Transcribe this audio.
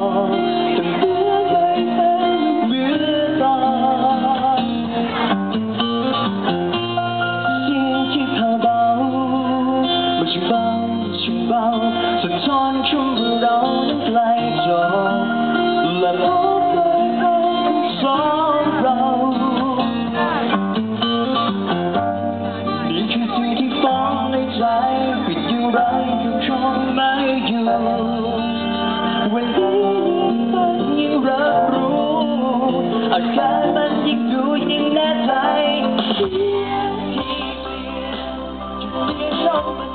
ต้องเบื่อใจเป็นเบื่อตาเสียงที่แผ่วเบามันช่างเบาสะท้อนช่วงเรานั้นไกลจบและพบกันของสองเรานี่คือสิ่งที่ฝังในใจปิดอยู่ไรก็คงไม่อยู่วันนี้มันยิ่งรับรู้อาการมันยิ่งดูยิ่งแน่ใจที่จุดที่ชอบ